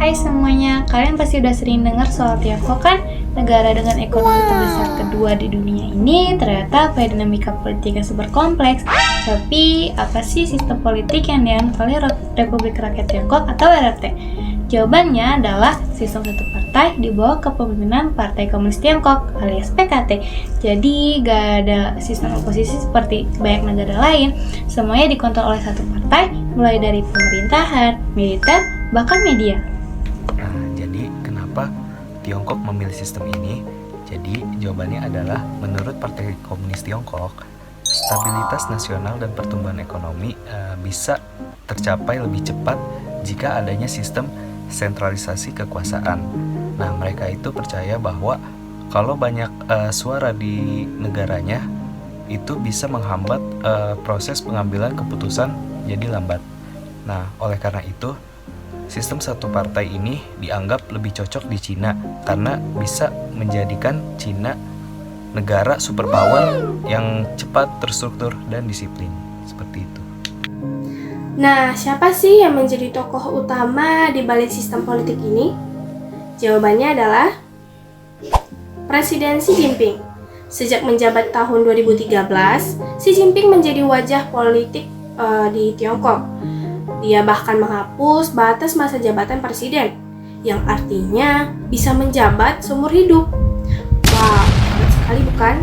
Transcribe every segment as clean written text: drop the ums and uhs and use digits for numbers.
Hai semuanya, kalian pasti udah sering dengar soal Tiongkok kan? Negara dengan ekonomi terbesar kedua di dunia ini ternyata punya dinamika politik yang super kompleks. Tapi, apa sih sistem politik yang dianut oleh Republik Rakyat Tiongkok atau RRT? Jawabannya adalah sistem satu partai di bawah kepemimpinan Partai Komunis Tiongkok alias PKT. Jadi, gak ada sistem oposisi seperti banyak negara lain. Semuanya dikontrol oleh satu partai, mulai dari pemerintahan, militer, bahkan media. Nah, jadi kenapa Tiongkok memilih sistem ini? Jadi jawabannya adalah menurut Partai Komunis Tiongkok, stabilitas nasional dan pertumbuhan ekonomi bisa tercapai lebih cepat jika adanya sistem sentralisasi kekuasaan. Nah, mereka itu percaya bahwa kalau banyak suara di negaranya itu bisa menghambat proses pengambilan keputusan jadi lambat. Nah, oleh karena itu sistem satu partai ini dianggap lebih cocok di Cina karena bisa menjadikan Cina negara superpower yang cepat terstruktur dan disiplin. Seperti itu. Nah, siapa sih yang menjadi tokoh utama di balik sistem politik ini? Jawabannya adalah Presiden Xi Jinping. Sejak menjabat tahun 2013, Xi Jinping menjadi wajah politik di Tiongkok. Dia bahkan menghapus batas masa jabatan presiden, yang artinya bisa menjabat seumur hidup. Wah, hebat sekali bukan?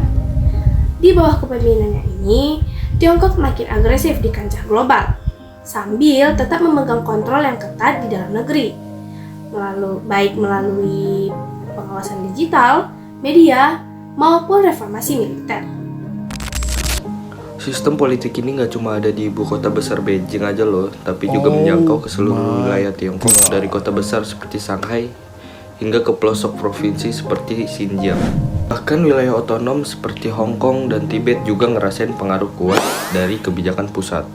Di bawah kepemimpinannya ini, Tiongkok makin agresif di kancah global, sambil tetap memegang kontrol yang ketat di dalam negeri, melalui pengawasan digital, media, maupun reformasi militer. Sistem politik ini nggak cuma ada di ibu kota besar Beijing aja loh, tapi juga menjangkau ke seluruh wilayah Tiongkok, dari kota besar seperti Shanghai hingga ke pelosok provinsi seperti Xinjiang. Bahkan wilayah otonom seperti Hong Kong dan Tibet juga ngerasain pengaruh kuat dari kebijakan pusat.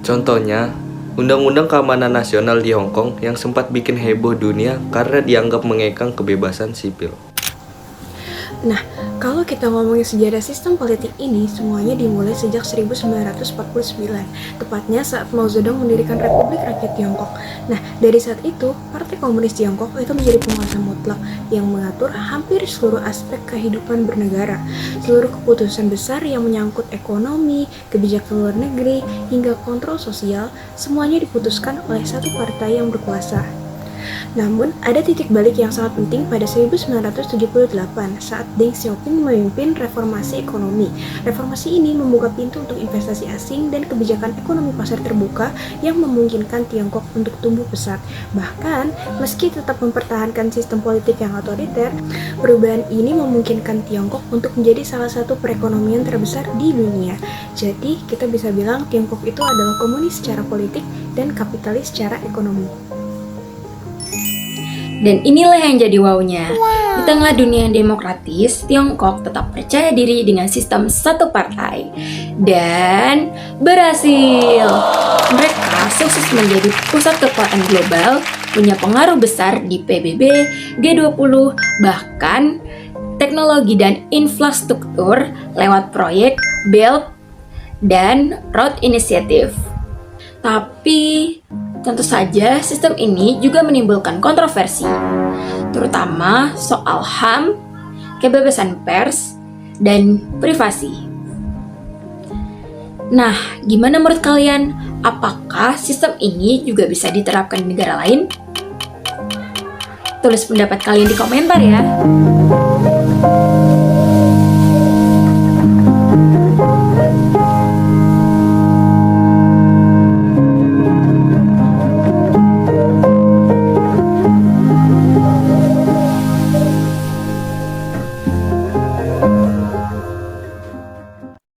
Contohnya, Undang-Undang Keamanan Nasional di Hong Kong yang sempat bikin heboh dunia karena dianggap mengekang kebebasan sipil. Nah, kalau kita ngomongin sejarah sistem politik ini, semuanya dimulai sejak 1949, tepatnya saat Mao Zedong mendirikan Republik Rakyat Tiongkok. Nah, dari saat itu, Partai Komunis Tiongkok itu menjadi penguasa mutlak yang mengatur hampir seluruh aspek kehidupan bernegara. Seluruh keputusan besar yang menyangkut ekonomi, kebijakan luar negeri, hingga kontrol sosial, semuanya diputuskan oleh satu partai yang berkuasa. Namun, ada titik balik yang sangat penting pada 1978 saat Deng Xiaoping memimpin reformasi ekonomi. Reformasi ini membuka pintu untuk investasi asing dan kebijakan ekonomi pasar terbuka yang memungkinkan Tiongkok untuk tumbuh pesat. Bahkan, meski tetap mempertahankan sistem politik yang otoriter, perubahan ini memungkinkan Tiongkok untuk menjadi salah satu perekonomian terbesar di dunia. Jadi, kita bisa bilang Tiongkok itu adalah komunis secara politik dan kapitalis secara ekonomi. Dan inilah yang jadi wow-nya. Di tengah dunia yang demokratis, Tiongkok tetap percaya diri dengan sistem satu partai. Dan berhasil! Mereka sukses menjadi pusat kekuatan global, punya pengaruh besar di PBB, G20, bahkan teknologi dan infrastruktur lewat proyek Belt dan Road Initiative. Tapi tentu saja sistem ini juga menimbulkan kontroversi, terutama soal HAM, kebebasan pers, dan privasi. Nah, gimana menurut kalian? Apakah sistem ini juga bisa diterapkan di negara lain? Tulis pendapat kalian di komentar ya.